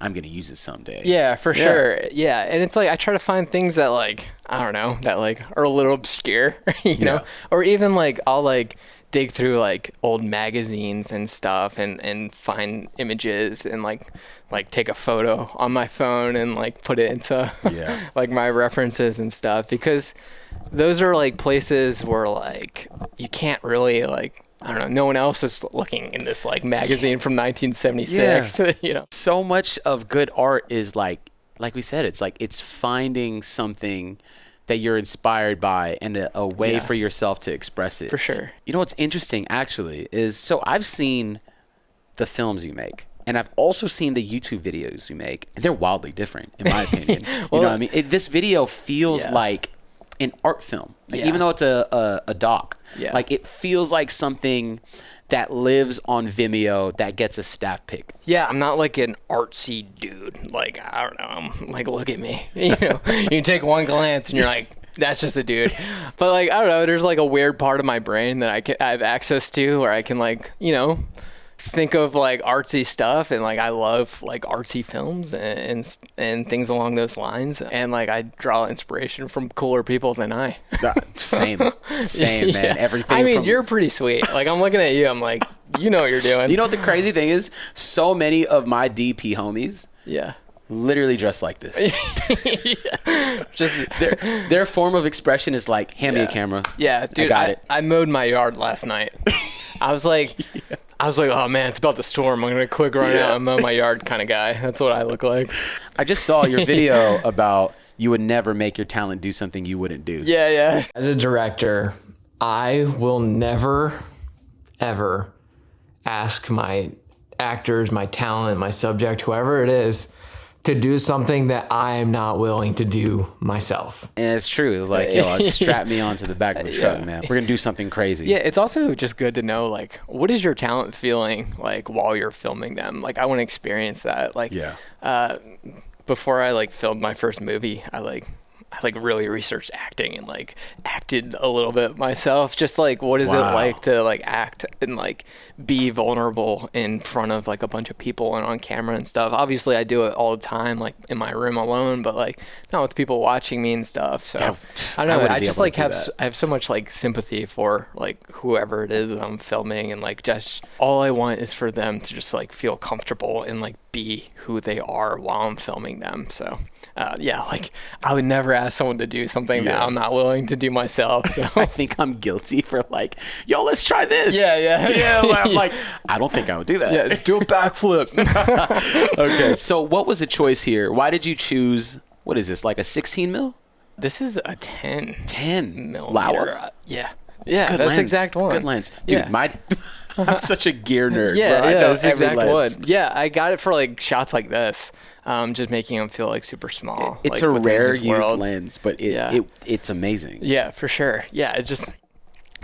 [SPEAKER 3] I'm gonna use it someday.
[SPEAKER 2] Yeah, for sure. Yeah, and it's like I try to find things that like I don't know that like are a little obscure, you know, or even like I'll like dig through like old magazines and stuff and find images and like take a photo on my phone and like put it into like my references and stuff, because those are like places where like you can't really like I don't know, no one else is looking in this like magazine from 1976. You know,
[SPEAKER 3] so much of good art is like we said, it's like it's finding something that you're inspired by and a way for yourself to express it.
[SPEAKER 2] For sure.
[SPEAKER 3] You know what's interesting actually is, so I've seen the films you make, and I've also seen the YouTube videos you make, and they're wildly different in my opinion. You know what I mean? This video feels like an art film, like, even though it's a doc. Like it feels like something that lives on Vimeo that gets a staff pick.
[SPEAKER 2] Yeah, I'm not like an artsy dude. Like, I don't know. I'm like, look at me. You know, you can take one glance and you're like, that's just a dude. But like, I don't know. There's like a weird part of my brain that I have access to where I can like, think of like artsy stuff, and like I love like artsy films and things along those lines, and like I draw inspiration from cooler people than I.
[SPEAKER 3] Same man. Everything.
[SPEAKER 2] I mean, you're pretty sweet. Like I'm looking at you, I'm like, you know what you're doing.
[SPEAKER 3] You know what the crazy thing is? So many of my DP homies literally dress like this.
[SPEAKER 2] Just
[SPEAKER 3] their form of expression is like, hand me a camera.
[SPEAKER 2] Yeah, dude, I mowed my yard last night. I was like, oh man, it's about to storm. I'm gonna quick run out and mow my yard kind of guy. That's what I look like.
[SPEAKER 3] I just saw your video about you would never make your talent do something you wouldn't do.
[SPEAKER 2] Yeah.
[SPEAKER 8] As a director, I will never, ever ask my actors, my talent, my subject, whoever it is, to do something that I am not willing to do myself.
[SPEAKER 3] And it's true. It's like, yo, just strap me onto the back of the truck, man. We're gonna do something crazy.
[SPEAKER 2] Yeah, it's also just good to know, like, what is your talent feeling like while you're filming them? Like, I want to experience that. Like, before I like filmed my first movie, I really researched acting and like acted a little bit myself. Just like, what is it like to like act and like be vulnerable in front of like a bunch of people and on camera and stuff. Obviously I do it all the time, like in my room alone, but like not with people watching me and stuff. So I don't know. I just like I have so much like sympathy for like whoever it is that I'm filming, and like just all I want is for them to just like feel comfortable and like be who they are while I'm filming them. So like I would never ask someone to do something that I'm not willing to do myself. So
[SPEAKER 3] I think I'm guilty for like, yo, let's try this. I'm like, I don't think I would do that.
[SPEAKER 2] Yeah, do a backflip.
[SPEAKER 3] Okay, so what was the choice here? Why did you choose, what is this, like a 16 mil?
[SPEAKER 2] This is a 10 millimeter.
[SPEAKER 3] Lauer?
[SPEAKER 2] Yeah,
[SPEAKER 3] that's
[SPEAKER 2] lens. Exact one.
[SPEAKER 3] Good lens. Dude, I'm such a gear nerd.
[SPEAKER 2] Yeah,
[SPEAKER 3] bro. I know
[SPEAKER 2] that's the exact
[SPEAKER 3] lens.
[SPEAKER 2] one. Yeah, I got it for like shots like this. Just making them feel like super small.
[SPEAKER 3] It's
[SPEAKER 2] like,
[SPEAKER 3] a rare
[SPEAKER 2] used
[SPEAKER 3] world. Lens, but it's amazing.
[SPEAKER 2] Yeah, for sure. Yeah, it just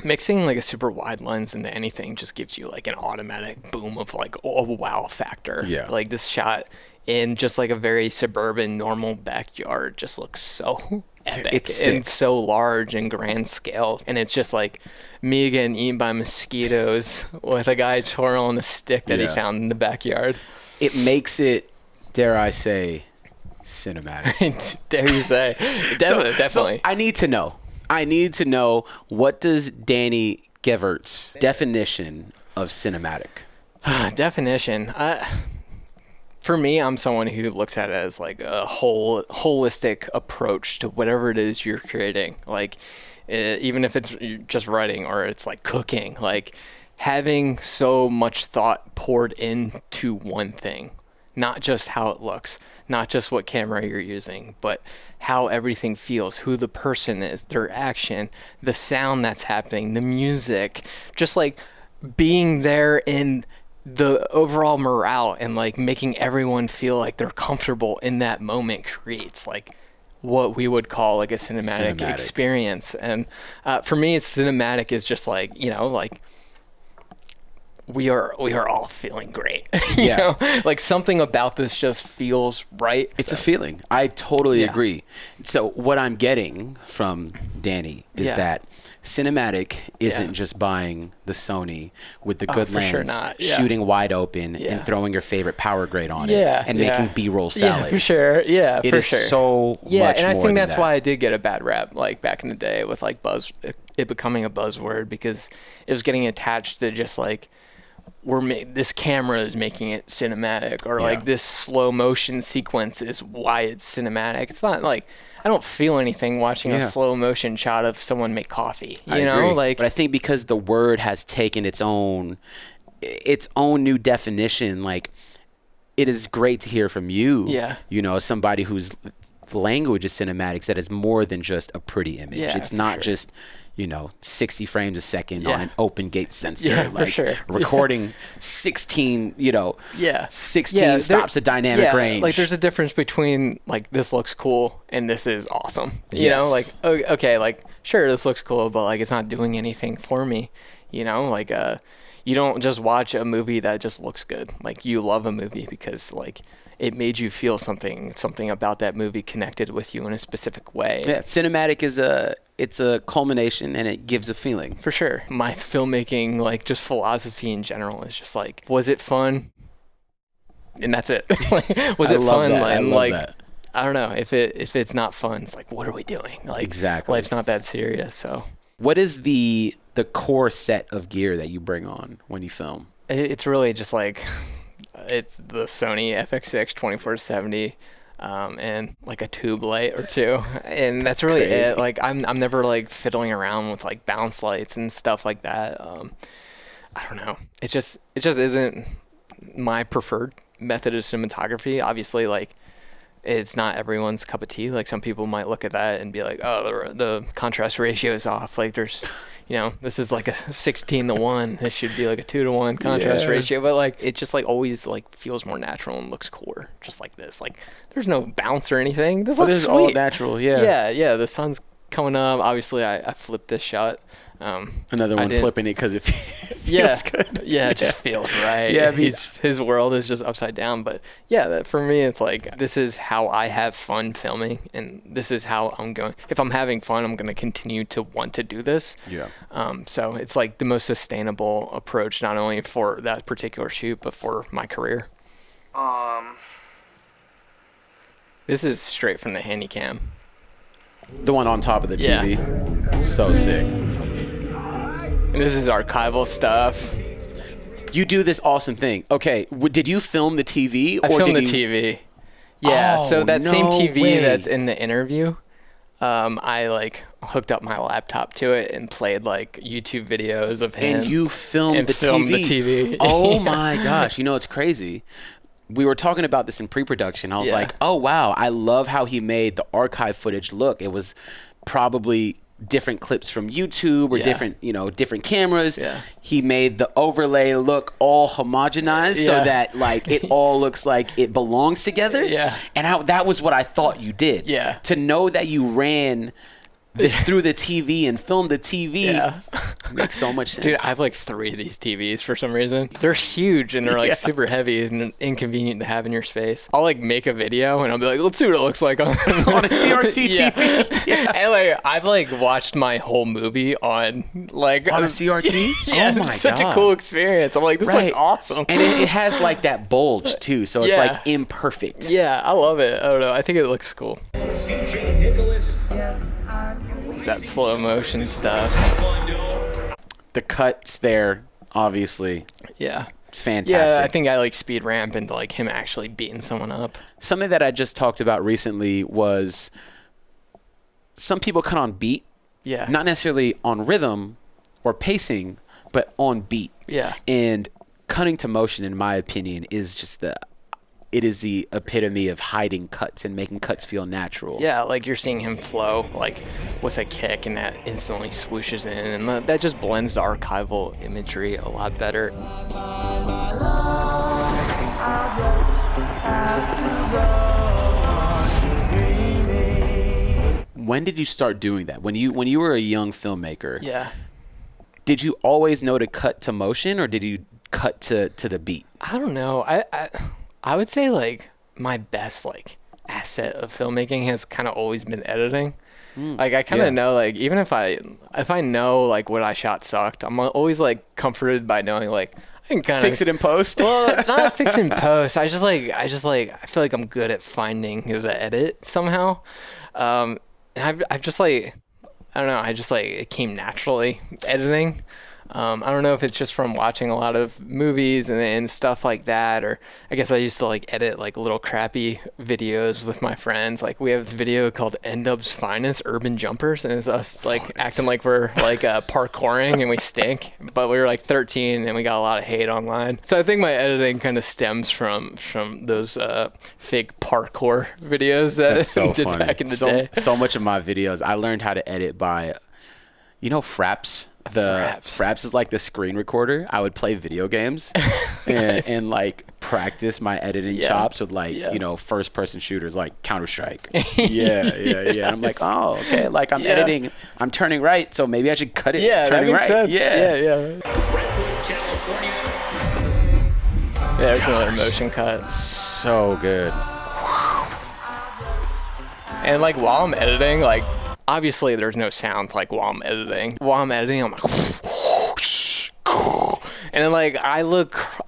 [SPEAKER 2] mixing like a super wide lens into anything just gives you like an automatic boom of like a wow factor.
[SPEAKER 3] Yeah.
[SPEAKER 2] Like this shot in just like a very suburban normal backyard just looks so epic and so large and grand scale, and it's just like me getting eaten by mosquitoes with a guy twirling a stick that he found in the backyard.
[SPEAKER 3] it makes it, dare I say, cinematic.
[SPEAKER 2] Dare you say? Definitely.
[SPEAKER 3] So I need to know, what does Danny Gevirtz definition of cinematic?
[SPEAKER 2] Definition. For me, I'm someone who looks at it as like a holistic approach to whatever it is you're creating. Like, even if it's just writing or it's like cooking, like having so much thought poured into one thing, not just how it looks, not just what camera you're using, but how everything feels, who the person is, their action, the sound that's happening, the music, just like being there in the overall morale and like making everyone feel like they're comfortable in that moment creates like what we would call like a cinematic experience. And for me, it's cinematic is just like, you know, like we are all feeling great. You know? Like something about this just feels right.
[SPEAKER 3] It's a feeling. I totally agree. So what I'm getting from Danny is that cinematic isn't just buying the Sony with the good lens, shooting wide open and throwing your favorite power grade on it and making B-roll salad.
[SPEAKER 2] Yeah, for sure. Yeah,
[SPEAKER 3] it is so much more
[SPEAKER 2] and I think that's
[SPEAKER 3] than
[SPEAKER 2] why I did get a bad rap like back in the day with like it becoming a buzzword, because it was getting attached to just like this camera is making it cinematic, or like this slow motion sequence is why it's cinematic. It's not like I don't feel anything watching a slow motion shot of someone make coffee. You know,
[SPEAKER 3] agree.
[SPEAKER 2] like.
[SPEAKER 3] But I think because the word has taken its own new definition, like it is great to hear from you. Yeah. You know, somebody whose language is cinematics, that is more than just a pretty image. It's not just, you know, 60 frames a second on an open gate sensor, like recording 16, you know, 16 stops of dynamic range.
[SPEAKER 2] Like there's a difference between like this looks cool and this is awesome. You know, like okay, like sure this looks cool, but like it's not doing anything for me. You know, like you don't just watch a movie that just looks good. Like you love a movie because like it made you feel something about that movie connected with you in a specific way.
[SPEAKER 3] Yeah, cinematic is it's a culmination and it gives a feeling.
[SPEAKER 2] For sure. My filmmaking, like just philosophy in general, is just like, was it fun? And that's it. Like, was it fun? And like, I don't know, if it's not fun, it's like, what are we doing? Like,
[SPEAKER 3] exactly.
[SPEAKER 2] Life's not that serious. So,
[SPEAKER 3] what is the core set of gear that you bring on when you film?
[SPEAKER 2] It's really just like, it's the Sony FX6 24-70. And like a tube light or two, and that's really it. Like I'm never like fiddling around with like bounce lights and stuff like that. I don't know. It just isn't my preferred method of cinematography. Obviously, like it's not everyone's cup of tea. Like some people might look at that and be like, oh, the contrast ratio is off. Like there's, you know, this is like a 16:1. This should be like a 2:1 contrast ratio. But like it just like always like feels more natural and looks cooler. Just like this. Like there's no bounce or anything. This looks
[SPEAKER 3] sweet.
[SPEAKER 2] All
[SPEAKER 3] natural.
[SPEAKER 2] Yeah. The sun's coming up. Obviously, I flipped this shot.
[SPEAKER 3] Another one flipping it because it feels good.
[SPEAKER 2] Yeah, it just feels right. Yeah, his world is just upside down. But yeah, for me, it's like this is how I have fun filming, and this is how I'm going. If I'm having fun, I'm going to continue to want to do this. Yeah. So it's like the most sustainable approach, not only for that particular shoot, but for my career. This is straight from the Handycam.
[SPEAKER 3] The one on top of the TV. Yeah. It's so sick.
[SPEAKER 2] And this is archival stuff.
[SPEAKER 3] You do this awesome thing. Okay, did you film the TV?
[SPEAKER 2] I filmed the TV. Yeah, so that same TV that's in the interview, I like hooked up my laptop to it and played like YouTube videos of him.
[SPEAKER 3] And you filmed the TV. Oh my gosh, you know it's crazy. We were talking about this in pre-production. I was like, oh wow, I love how he made the archive footage look. It was probably different clips from YouTube or different cameras. Yeah. He made the overlay look all homogenized so that like it all looks like it belongs together. Yeah. And that was what I thought you did. Yeah. To know that you ran this through the TV and film the TV.
[SPEAKER 2] Yeah.
[SPEAKER 3] Makes so much sense.
[SPEAKER 2] Dude, I have like 3 of these TVs for some reason. They're huge and they're like super heavy and inconvenient to have in your space. I'll like make a video and I'll be like, let's see what it looks like on
[SPEAKER 3] on a CRT TV.
[SPEAKER 2] Yeah. And like I've like watched my whole movie on like
[SPEAKER 3] On a CRT?
[SPEAKER 2] Yeah,
[SPEAKER 3] Oh my
[SPEAKER 2] it's such
[SPEAKER 3] God.
[SPEAKER 2] a cool experience. I'm like, this looks awesome.
[SPEAKER 3] And it has like that bulge too, so it's
[SPEAKER 2] Yeah.
[SPEAKER 3] like imperfect.
[SPEAKER 2] Yeah, I love it. I don't know. I think it looks cool.
[SPEAKER 4] CJ Nicholas.
[SPEAKER 2] It's that slow motion stuff.
[SPEAKER 3] The cuts there, obviously,
[SPEAKER 2] Yeah.
[SPEAKER 3] fantastic.
[SPEAKER 2] Yeah, I think I like speed ramp into like him actually beating someone up.
[SPEAKER 3] Something that I just talked about recently was some people cut on beat,
[SPEAKER 2] Yeah.
[SPEAKER 3] not necessarily on rhythm or pacing, but on beat.
[SPEAKER 2] Yeah.
[SPEAKER 3] And cutting to motion, in my opinion, is just it is the epitome of hiding cuts and making cuts feel natural.
[SPEAKER 2] Yeah, like you're seeing him flow like with a kick and that instantly swooshes in and that just blends the archival imagery a lot better.
[SPEAKER 3] When did you start doing that? When you were a young filmmaker,
[SPEAKER 2] Yeah.
[SPEAKER 3] did you always know to cut to motion, or did you cut to the beat?
[SPEAKER 2] I don't know. I would say like my best like asset of filmmaking has kind of always been editing. Like I kind of know like even if I know like what I shot sucked, I'm always like comforted by knowing like I can kind of
[SPEAKER 3] Fix it in post.
[SPEAKER 2] Well, not fix in post. I just like I feel like I'm good at finding the edit somehow. And I've just like I don't know. I just like it came naturally editing. I don't know if it's just from watching a lot of movies and stuff like that, or I guess I used to like edit like little crappy videos with my friends. Like we have this video called N-Dub's Finest Urban Jumpers, and it's us like acting like we're like parkouring and we stink, but we were like 13 and we got a lot of hate online. So I think my editing kind of stems from those fake parkour videos that
[SPEAKER 3] That's so
[SPEAKER 2] I did
[SPEAKER 3] funny.
[SPEAKER 2] back in the day.
[SPEAKER 3] So much of my videos, I learned how to edit by, Fraps. Fraps is like the screen recorder. I would play video games and like practice my editing chops with like, first person shooters like Counter-Strike. Yeah. I'm like, oh, okay. Like I'm editing, I'm turning right. So maybe I should cut it.
[SPEAKER 2] Yeah, that
[SPEAKER 3] turning
[SPEAKER 2] makes
[SPEAKER 3] right.
[SPEAKER 2] sense. Yeah.
[SPEAKER 4] California.
[SPEAKER 2] There's another motion cut.
[SPEAKER 3] So good.
[SPEAKER 2] And like while I'm editing, like obviously there's no sound like while I'm editing. While I'm editing, I'm like, and then like I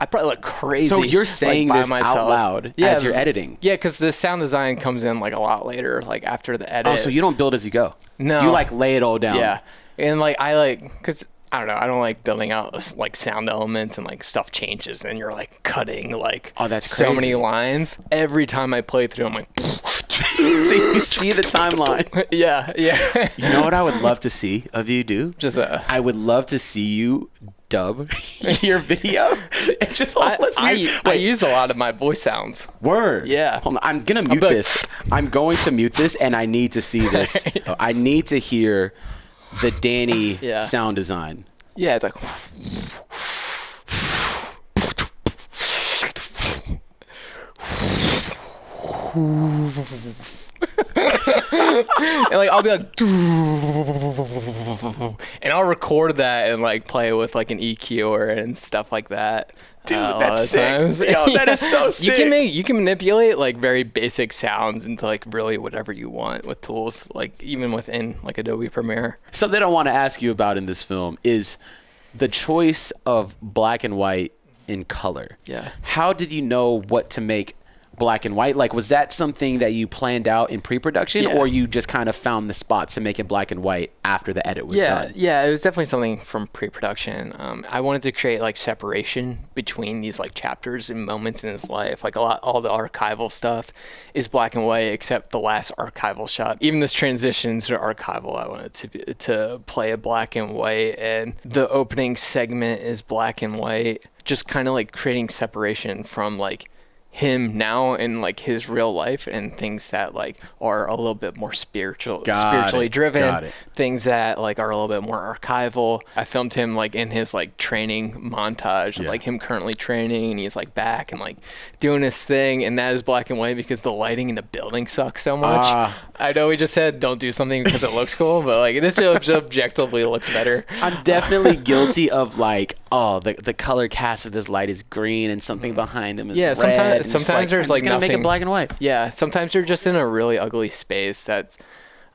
[SPEAKER 2] probably look crazy.
[SPEAKER 3] So you're saying
[SPEAKER 2] like, by
[SPEAKER 3] this
[SPEAKER 2] myself.
[SPEAKER 3] out loud as you're editing?
[SPEAKER 2] Yeah, because the sound design comes in like a lot later, like after the edit.
[SPEAKER 3] Oh, so you don't build as you go?
[SPEAKER 2] No.
[SPEAKER 3] You like lay it all down?
[SPEAKER 2] Yeah, and like because I don't know, I don't like building out like sound elements and like stuff changes and you're like cutting like
[SPEAKER 3] that's
[SPEAKER 2] so
[SPEAKER 3] crazy.
[SPEAKER 2] many lines. Every time I play through, I'm like.
[SPEAKER 3] So you see the timeline.
[SPEAKER 2] Yeah.
[SPEAKER 3] You know what I would love to see of you do?
[SPEAKER 2] I
[SPEAKER 3] would love to see you dub your video. It's just
[SPEAKER 2] I use a lot of my voice sounds.
[SPEAKER 3] Word.
[SPEAKER 2] Yeah.
[SPEAKER 3] Hold on, I'm gonna mute this. I'm going to mute this, and I need to see this. I need to hear the Danny sound design.
[SPEAKER 2] Yeah, it's like. And like I'll be like, and I'll record that and like play with like an EQer and stuff like that.
[SPEAKER 3] Dude, that's sick. Yo, that is so sick.
[SPEAKER 2] You can manipulate like very basic sounds into like really whatever you want with tools, like even within like Adobe Premiere.
[SPEAKER 3] Something I want to ask you about in this film is the choice of black and white in color.
[SPEAKER 2] Yeah.
[SPEAKER 3] How did you know what to make black and white? Like, was that something that you planned out in pre-production, or you just kind of found the spots to make it black and white after the edit was done?
[SPEAKER 2] Yeah, it was definitely something from pre-production. I wanted to create like separation between these like chapters and moments in his life. Like all the archival stuff is black and white except the last archival shot. Even this transition to archival, I wanted to play a black and white, and the opening segment is black and white. Just kind of like creating separation from like him now in like his real life, and things that like are a little bit more spiritually driven, things that like are a little bit more archival. I filmed him like in his like training montage of like him currently training, and he's like back and like doing his thing, and that is black and white because the lighting in the building sucks so much. I know we just said don't do something because it looks cool, but like this just objectively looks better.
[SPEAKER 3] I'm definitely guilty of like, oh, the color cast of this light is green and something behind him is red.
[SPEAKER 2] Sometimes there's like nothing.
[SPEAKER 3] Make it black and white.
[SPEAKER 2] Yeah, sometimes you're just in a really ugly space that's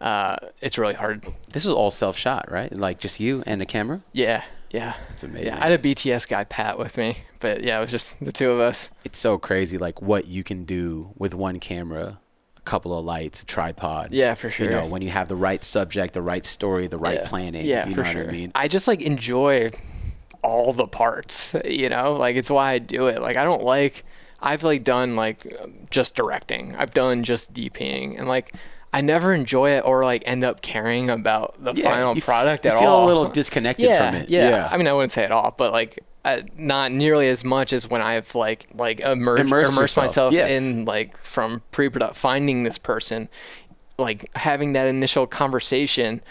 [SPEAKER 2] it's really hard.
[SPEAKER 3] This is all self-shot, right? Like just you and the camera?
[SPEAKER 2] Yeah.
[SPEAKER 3] It's amazing.
[SPEAKER 2] Yeah, I had a BTS guy, Pat, with me, but yeah, it was just the two of us.
[SPEAKER 3] It's so crazy, like what you can do with one camera, a couple of lights, a tripod.
[SPEAKER 2] Yeah, for sure.
[SPEAKER 3] You know, when you have the right subject, the right story, the right planning.
[SPEAKER 2] Yeah,
[SPEAKER 3] you
[SPEAKER 2] for
[SPEAKER 3] know
[SPEAKER 2] sure.
[SPEAKER 3] what I mean?
[SPEAKER 2] I just like enjoy all the parts, you know, like it's why I do it. Like I've like done like just directing. I've done just DPing, and like I never enjoy it or like end up caring about the final product at all.
[SPEAKER 3] You feel a little disconnected from it.
[SPEAKER 2] Yeah. I mean, I wouldn't say at all, but like not nearly as much as when I've like immersed myself in like from pre-production, finding this person, like having that initial conversation,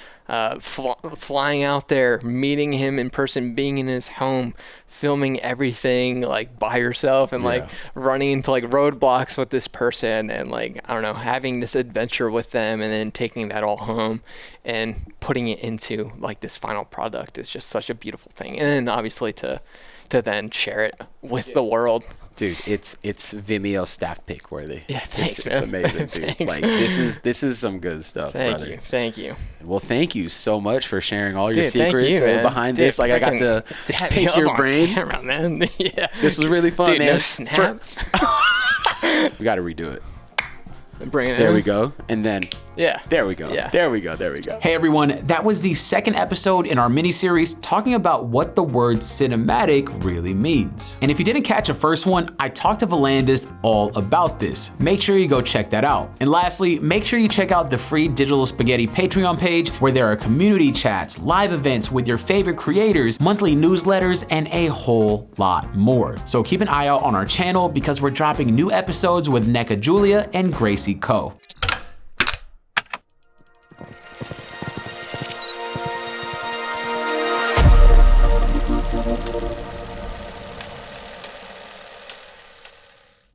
[SPEAKER 2] flying out there, meeting him in person, being in his home, filming everything like by yourself, and like running into like roadblocks with this person, and like I don't know, having this adventure with them, and then taking that all home and putting it into like this final product is just such a beautiful thing. And then obviously to then share it with the world.
[SPEAKER 3] Dude, it's Vimeo staff pick worthy.
[SPEAKER 2] Yeah, thanks, man.
[SPEAKER 3] It's amazing, dude. Like this is some good stuff, brother.
[SPEAKER 2] Thank you.
[SPEAKER 3] Well, thank you so much for sharing all your
[SPEAKER 2] Thank
[SPEAKER 3] secrets
[SPEAKER 2] you, man.
[SPEAKER 3] behind this. Like I got to pick your brain.
[SPEAKER 2] Camera, man. Yeah.
[SPEAKER 3] This was really fun,
[SPEAKER 2] Dude,
[SPEAKER 3] man.
[SPEAKER 2] No snap.
[SPEAKER 3] We got to redo it.
[SPEAKER 2] Bring it
[SPEAKER 3] There
[SPEAKER 2] in.
[SPEAKER 3] we go. And then there we go.
[SPEAKER 2] Yeah.
[SPEAKER 3] There we go.
[SPEAKER 1] Hey everyone, that was the second episode in our mini-series talking about what the word cinematic really means. And if you didn't catch the first one, I talked to Volandis all about this. Make sure you go check that out. And lastly, make sure you check out the free Digital Spaghetti Patreon page, where there are community chats, live events with your favorite creators, monthly newsletters, and a whole lot more. So keep an eye out on our channel because we're dropping new episodes with NECA Julia and Gracie Coe.